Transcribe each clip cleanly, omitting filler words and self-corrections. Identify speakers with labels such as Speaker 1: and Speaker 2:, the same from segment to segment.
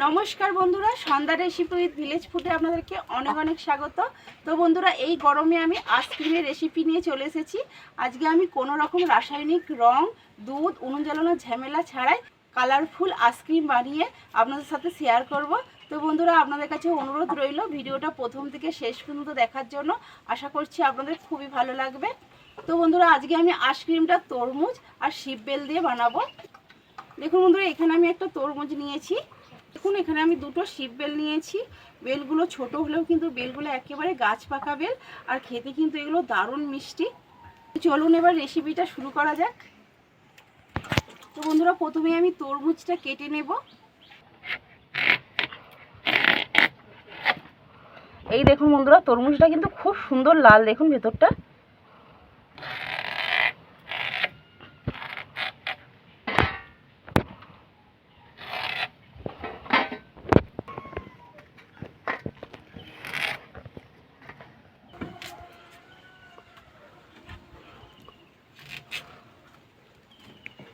Speaker 1: নমস্কার বন্ধুরা, সন্ধ্যা recipe with village ফুডে আপনাদেরকে অনেক অনেক স্বাগত। তো বন্ধুরা, এই গরমে আমি আইসক্রিমের রেসিপি নিয়ে চলে এসেছি। আজকে আমি কোনো রকম রাসায়নিক রং, দুধ, উনুন জ্বালানোর ঝামেলা ছাড়াই কালারফুল আইসক্রিম বানিয়ে আপনাদের সাথে শেয়ার করব। তো বন্ধুরা, আপনাদের কাছে অনুরোধ রইল ভিডিওটা প্রথম থেকে শেষ পর্যন্ত দেখার জন্য। আশা করছি আপনাদের খুবই ভালো লাগবে। তো বন্ধুরা, আজকে আমি আইসক্রিমটা তরমুজ আর শিপবেল দিয়ে বানাবো। দেখুন বন্ধুরা, এখানে আমি একটা তরমুজ নিয়েছি। দেখুন, এখানে আমি দুটো শিপবেল নিয়েছি। বেলগুলো ছোট হলেও কিন্তু বেলগুলো একেবারে গাছ পাকা বেল, আর খেতে কিন্তু এগুলো দারুণ মিষ্টি। চলুন এবার রেসিপিটা শুরু করা যাক। তো বন্ধুরা, প্রথমে আমি তরমুজটা কেটে নেব। এই দেখুন বন্ধুরা, তরমুজটা কিন্তু খুব সুন্দর লাল, দেখুন ভেতরটা।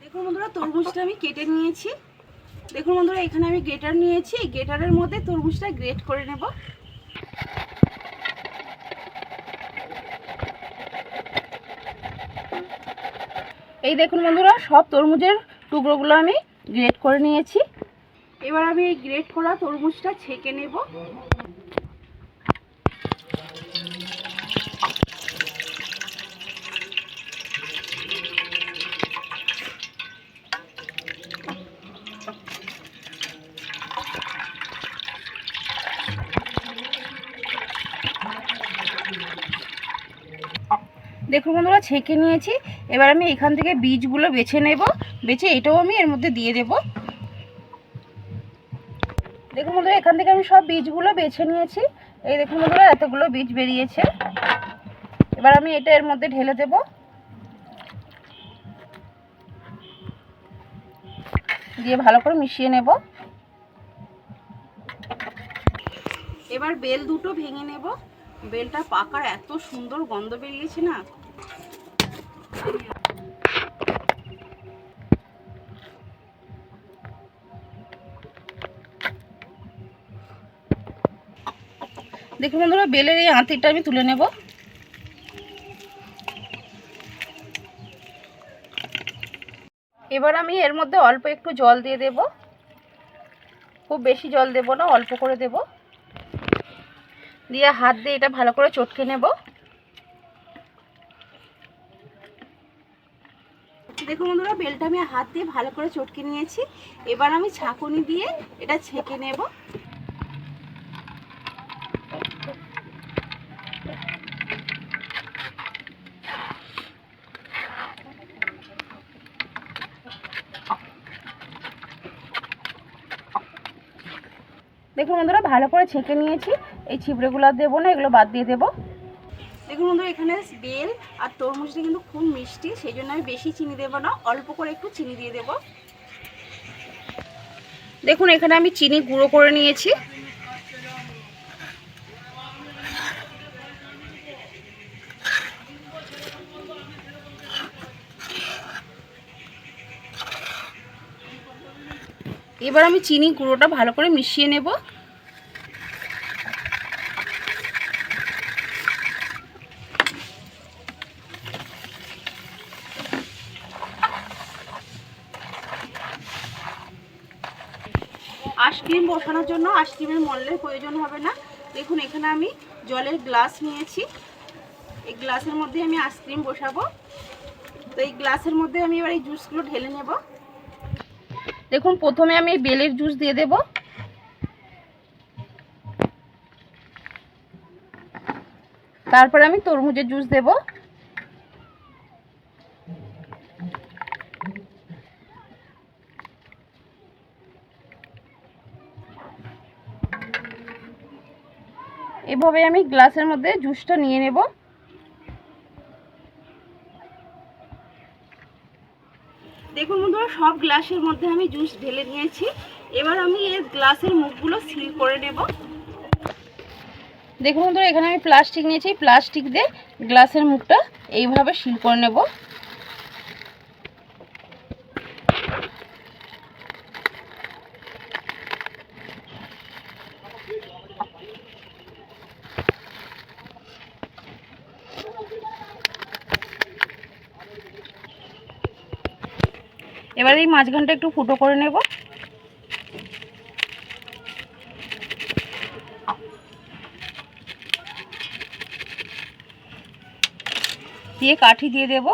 Speaker 1: দেখুন বন্ধুরা, তরমুজটা আমি কেটে নিয়েছি। দেখুন বন্ধুরা, এখানে আমি গ্রেটার নিয়েছি। এই গ্রেটারের মধ্যে তরমুজটা গ্রেট করে নেব। এই দেখুন বন্ধুরা, সব তরমুজের টুকরোগুলো আমি গ্রেট করে নিয়েছি। এবার আমি এই গ্রেট করা তরমুজটা ছেঁকে নেব। দেখুন বন্ধুরা, ছেঁকে নিয়েছি। এবার আমি এখান থেকে বীজগুলো বেছে নেব। বেছে এটাও আমি এর মধ্যে দিয়ে দেব। দেখুন বন্ধুরা, এখান থেকে আমি সব বীজগুলো বেছে নিয়েছি। এই দেখুন বন্ধুরা, এতগুলো বীজ বেরিয়েছে। এবার আমি এটা এর মধ্যে ঢেলে দেব। দিয়ে ভালো করে মিশিয়ে নেব। এবার বেল দুটো ভেঙে নেব। বেলটা পাকার এত সুন্দর গন্ধ বেরিয়েছে না। দেখুন বন্ধুরা, বেলের এই আঁতিটা আমি তুলে নেব। এবার আমি এর মধ্যে অল্প একটু জল দিয়ে দেব। খুব বেশি জল দেব না, অল্প করে দেব। দিয়ে হাত দিয়ে এটা ভালো করে চটকে নেব। দেখুন বন্ধুরা, বেলটা আমি হাত দিয়ে ভালো করে চটকে নিয়েছি। এবার আমি ছাঁকুনি দিয়ে এটা ছেঁকে নেব। দেখুন বন্ধুরা, ভালো করে ছেঁকে নিয়েছি। এই ছিবড়েগুলো দেবো না, এগুলো বাদ দিয়ে দেবো। দেখুন বন্ধুরা, এখানে বেল আর তরমুজটা কিন্তু খুব মিষ্টি, সেই জন্য আমি বেশি চিনি দেবো না, অল্প করে একটু চিনি দিয়ে দেবো। দেখুন, এখানে আমি চিনি গুঁড়ো করে নিয়েছি। এবার আমি চিনি গুঁড়োটা ভালো করে মিশিয়ে নেব। আইসক্রিম বসানোর জন্য আইসক্রিমের মল্ডের প্রয়োজন হবে না। দেখুন, এখানে আমি জলের গ্লাস নিয়েছি। এই গ্লাসের মধ্যে আমি আইসক্রিম বসাবো। তো এই গ্লাসের মধ্যে আমি এবার এই জুসগুলো ঢেলে নেব। দেখুন, প্রথমে আমি বেলের জুস দিয়ে দেব। তারপরে আমি তরমুজের জুস দেব। এভাবে আমি গ্লাসের মধ্যে জুসটা নিয়ে নেব। দেখুন বন্ধুরা, সব গ্লাসের মধ্যে আমি জুস ঢেলে নিয়েছি। এবার আমি এই গ্লাসের মুখগুলো সিল করে নেব। দেখুন বন্ধুরা, এখানে আমি প্লাস্টিক নিয়েছি। প্লাস্টিক দিয়ে গ্লাসের মুখটা এইভাবে সিল করে নেব। এবার এই মাঝখানটা একটু ফুটো করে নেব। দিয়ে কাঠি দিয়ে দেব।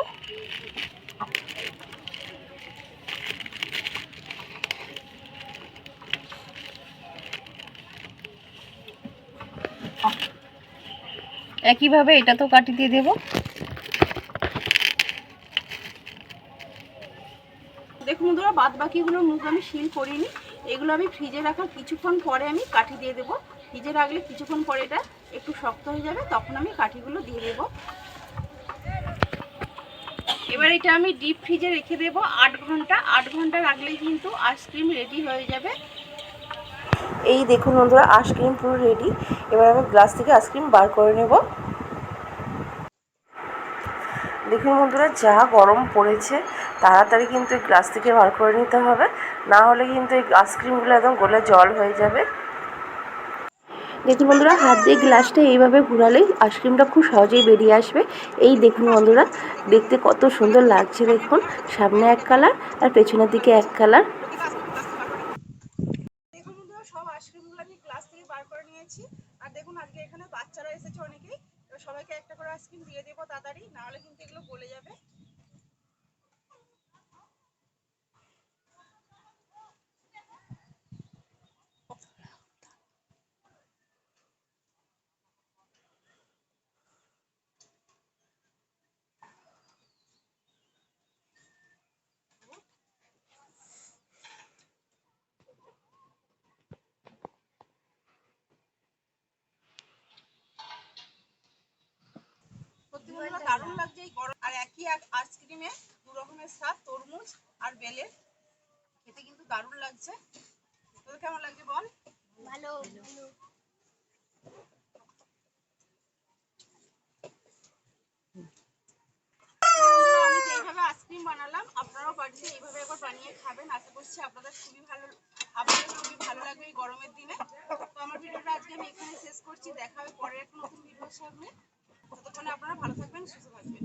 Speaker 1: একইভাবে এটা তো কাঠি দিয়ে দেব। দেখুন বন্ধুরা, বাদ বাকিগুলোর মুখ আমি সিল করিনি, এগুলো আমি ফ্রিজে রাখার কিছুক্ষণ পরে আমি কাঠি দিয়ে দেবো। ফ্রিজে রাখলে কিছুক্ষণ পরে এটা একটু শক্ত হয়ে যাবে, তখন আমি কাঠিগুলো দিয়ে দেবো। এবার এটা আমি ডিপ ফ্রিজে রেখে দেবো 8 ঘন্টা। 8 ঘন্টা রাখলেই কিন্তু আইসক্রিম রেডি হয়ে যাবে। এই দেখুন বন্ধুরা, আইসক্রিম পুরো রেডি। এবার আমি গ্লাস থেকে আইসক্রিম বার করে নেব। দেখুন বন্ধুরা, যা গরম পড়েছে, তাড়াতাড়ি কিন্তু এই গ্লাস থেকে বার করে নিতে হবে, না হলে কিন্তু এই আইসক্রিমগুলো একদম গলে জল হয়ে যাবে। দেখুন বন্ধুরা, হাত দিয়ে গ্লাসটা এইভাবে ঘোরালেই আইসক্রিমটা খুব সহজেই বেরিয়ে আসবে। এই দেখুন বন্ধুরা, দেখতে কত সুন্দর লাগছে। দেখুন, সামনে এক কালার আর পেছনের দিকে এক কালার। দেখুন বন্ধুরা, সব আইসক্রিমগুলো আমি গ্লাস থেকে বার করে নিয়েছি। আর দেখুন, আজকে এখানে বাচ্চারা এসেছে অনেকেই। এবার সবাইকে একটা করে আইসক্রিম দিয়ে দেবো তাড়াতাড়ি, না হলে কিন্তু এগুলো গলে যাবে। সত্যি বন্ধুরা, দারুণ লাগছে এই গরম। আর একই আইসক্রিমে দু রকমের স্বাদ, তরমুজ আর বেলের। খেতে কিন্তু দারুণ লাগছে। তোদের কেমন লাগছে বল? ভালো। আমি যেইভাবে আইসক্রিম বানালাম, আপনারাও বাড়িতে এইভাবে একবার বানিয়ে খাবেন। আশা করছি আপনাদের খুবই ভালো লাগবে এই গরমের দিনে। তো আমার ভিডিওটা আজকে আমি এখানে শেষ করছি। দেখা হবে পরের একটা নতুন ভিডিওর সামনে। ততক্ষণে আপনারা ভালো থাকবেন, সুস্থ থাকবেন।